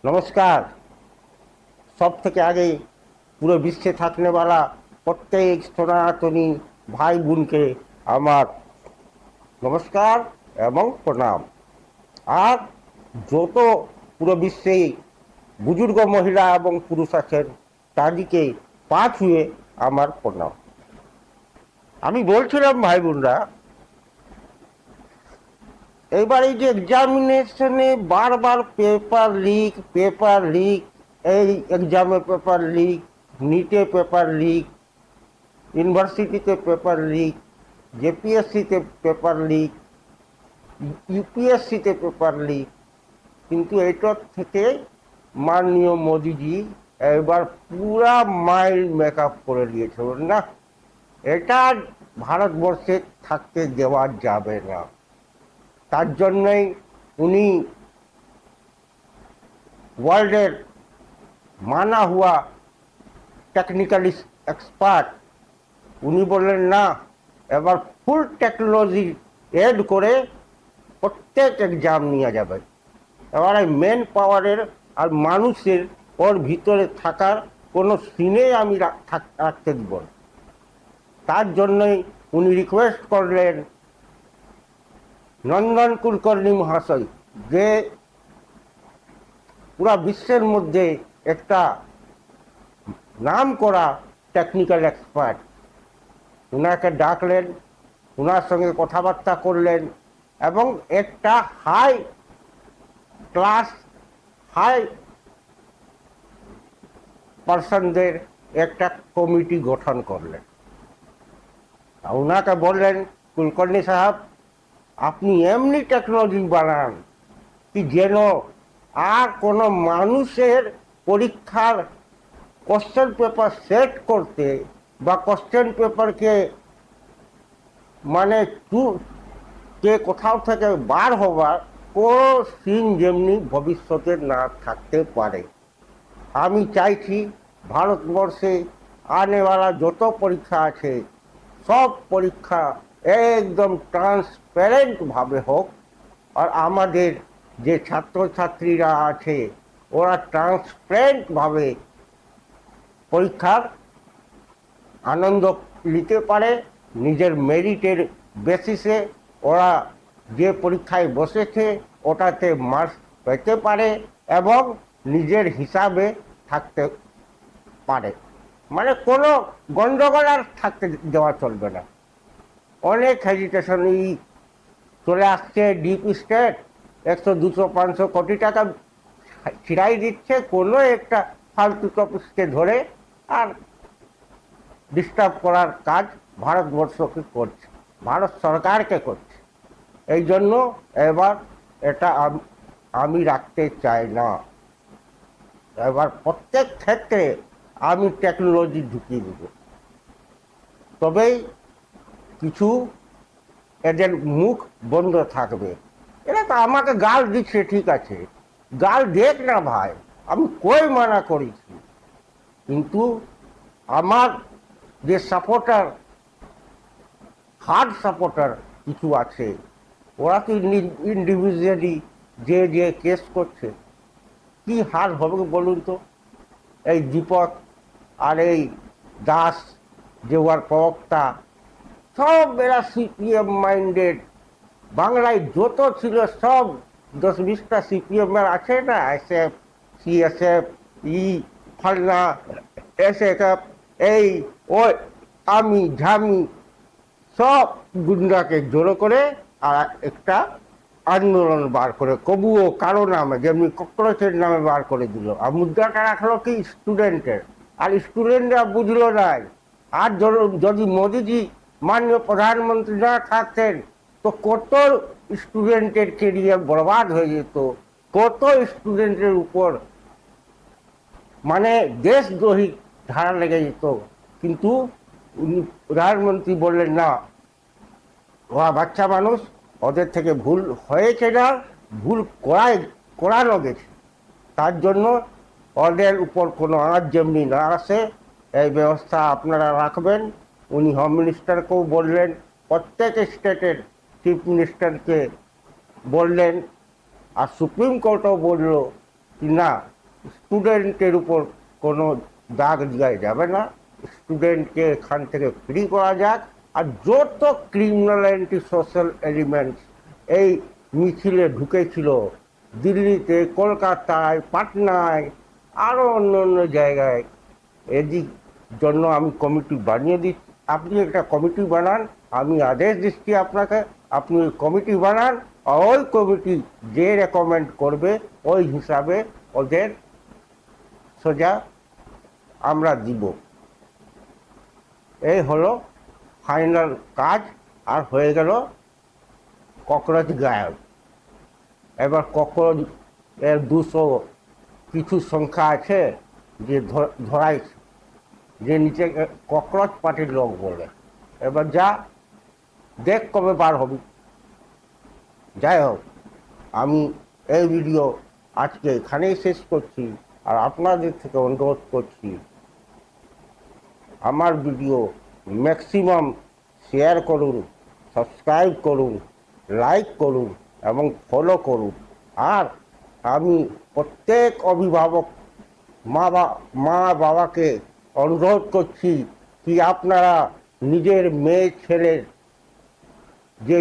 नमस्कार। सब থেকে আগে পুরো বিশ্বে থাকने वाला প্রত্যেক সনাতনী ভাই বোনকে আমার নমস্কার এবং প্রণাম। আর যত পুরো বিশ্বে বুজুর্গ মহিলা এবং পুরুষ আছেন তাদেরকে পা ছুঁয়ে আমার প্রণাম। আমি বলছিলাম ভাই বোনরা, এবার এই যে এক্সামিনেশনে বারবার পেপার লিক, এই এক্সামে পেপার লিক, নিটে পেপার লিক, ইউনিভার্সিটিতে পেপার লিক, জেপিএসসিতে পেপার লিক, ইউপিএসসিতে পেপার লিক, কিন্তু এটার থেকে মাননীয় মোদিজি এবার পুরা মাইন্ড মেকআপ করে দিয়েছে। না, এটা ভারতবর্ষে থাকতে দেওয়া যাবে না। তার জন্যই উনি ওয়ার্ল্ডের মানা হুয়া টেকনিক্যাল এক্সপার্ট, উনি বললেন না, এবার ফুল টেকনোলজি এড করে প্রত্যেক এক্সাম নিয়ে যাবে। এবার মেন পাওয়ারের আর মানুষের ওর ভিতরে থাকার কোনো সিনে আমি রাখতে দিব না। তার জন্যই উনি রিকোয়েস্ট করলেন নন্দন কুলকর্ণী মহাশয়, যে পুরা বিশ্বের মধ্যে একটা নাম করা টেকনিক্যাল এক্সপার্ট, ওনাকে ডাকলেন, ওনার সঙ্গে কথাবার্তা করলেন এবং একটা হাই পার্সনদের একটা কমিটি গঠন করলেন। ওনাকে বললেন, কুলকর্ণী সাহেব, আপনি এমনি টেকনোলজি বানান কি যেন আর কোনো মানুষের পরীক্ষার কোশ্চেন পেপার সেট করতে বা কোশ্চেন পেপারকে মানে কে কোথাও থেকে বার হবার কোনো সিন যেমনি ভবিষ্যতে না থাকতে পারে। আমি চাইছি ভারতবর্ষে আনেওয়ালা যত পরীক্ষা আছে সব পরীক্ষা একদম ট্রান্সপারেন্টভাবে হোক, আর আমাদের যে ছাত্রছাত্রীরা আছে ওরা ট্রান্সপারেন্টভাবে পরীক্ষার আনন্দ নিতে পারে, নিজের মেরিটের বেসিসে ওরা যে পরীক্ষায় বসেছে ওটাতে মার্কস পেতে পারে এবং নিজের হিসাবে থাকতে পারে। মানে কোনো গণ্ডগোল আর থাকতে দেওয়া চলবে না। অনেক হেজিটেশন চলে আসছে, ডিপ স্টেট 100, 200, 500 কোটি টাকা ছিড়াই দিচ্ছে কোনো একটা ফালতু টপিককে ধরে, আর ডিস্টার্ব করার কাজ ভারতবর্ষকে করছে, ভারত সরকারকে করছে। এই জন্য এবার এটা আমি রাখতে চাই না। এবার প্রত্যেক ক্ষেত্রে আমি টেকনোলজি ঢুকিয়ে দেব, তবেই কিছু এদের মুখ বন্ধ থাকবে। এরা তো আমাকে গাল দিচ্ছে, ঠিক আছে, গাল দেখ না ভাই, আমি কই মানা করেছি, কিন্তু আমার যে সাপোর্টার, হার্ড সাপোর্টার কিছু আছে, ওরা তো ইন্ডিভিজুয়ালি যে যে কেস করছে, কি হার হবে বলুন তো। এই দীপক আর এই দাস যে ওর প্রবক্তা, সব এরা সিপিএম মাইন্ডেড। বাংলায় যত ছিল সব 10-20টা সিপিএমের আছে না, এসএফ, সিএসএফ, ফালনা, এসএফ, এই ওই আমি ঝামি, সব গুন্ডাকে জড়ো করে আর একটা আন্দোলন বার করে, কবুও কারো নামে, যেমনি ককরোচের নামে বার করে দিল। আর মুদ্রাটা রাখলো কি স্টুডেন্টের, আর স্টুডেন্টরা বুঝলো নাই। আর যদি মোদিজি মাননীয় প্রধানমন্ত্রী না থাকতেন তো কত স্টুডেন্টের কেরিয়ার বরবাদ হয়ে যেত, কত স্টুডেন্টের উপর মানে দেশদ্রোহী ধারা লেগে যেত। কিন্তু উনি প্রধানমন্ত্রী বললেন না, ওরা বাচ্চা মানুষ, ওদের থেকে ভুল হয়েছে না, ভুল করানো গেছে, তার জন্য ওদের উপর কোনো আঁচ যেমনি না আসে এই ব্যবস্থা আপনারা রাখবেন। উনি হোম মিনিস্টারকেও বললেন, প্রত্যেক স্টেটের চিফ মিনিস্টারকে বললেন, আর সুপ্রিম কোর্টও বলল কি না, স্টুডেন্টের উপর কোনো দাগ দেওয়া যাবে না, স্টুডেন্টকে এখান থেকে ফ্রি করা যাক। আর যত ক্রিমিনাল অ্যান্টি সোশ্যাল এলিমেন্টস এই মিছিলে ঢুকেছিল, দিল্লিতে, কলকাতায়, পাটনায়, আরও অন্য অন্য জায়গায়, এদিক জন্য আমি কমিটি বানিয়ে দিচ্ছি। আপনি একটা কমিটি বানান, আমি আদেশ দিচ্ছি আপনাকে, আপনি কমিটি বানান, আর ওই কমিটি যে রেকমেন্ড করবে ওই হিসাবে ওদের সোজা আমরা দিব। এই হলো ফাইনাল কাজ। আর হয়ে গেল ককরোচ গায়েব। এবার ককরোচ এর 200 কিছু সংখ্যা আছে যে ধরাই, যে নিচে ককরোচ পার্টির লোক বলে। এবার যা দেখ কবে বার হবি। যাই হোক, আমি এই ভিডিও আজকে এখানেই শেষ করছি। আর আপনাদের থেকে অনুরোধ করছি, আমার ভিডিও ম্যাক্সিমাম শেয়ার করুন, সাবস্ক্রাইব করুন, লাইক করুন এবং ফলো করুন। আর আমি প্রত্যেক অভিভাবক মা বাবাকে অনুরোধ করছি কি আপনারা নিজের মেয়ে ছেলের যে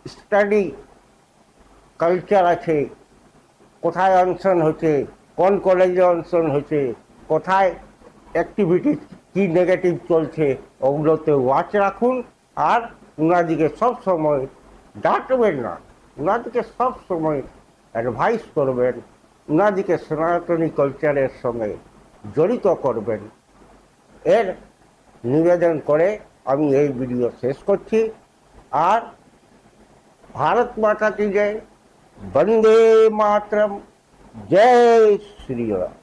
স্টাডি কালচার আছে, কোথায় অনশন হচ্ছে, কোন কলেজে অনশন হচ্ছে, কোথায় অ্যাক্টিভিটি কী নেগেটিভ চলছে, ওগুলোতে ওয়াচ রাখুন। আর ওনাদিকে সবসময় ডাকবেন না, ওনাদিকে সবসময় অ্যাডভাইস করবেন, ওনাদিকে সনাতনী কালচারের সঙ্গে জড়িত করবেন। এর নিবেদন করে আমি এই ভিডিও শেষ করছি। আর ভারত মাতা কি জয়, বন্দে মাতরম, জয় শ্রী রাম।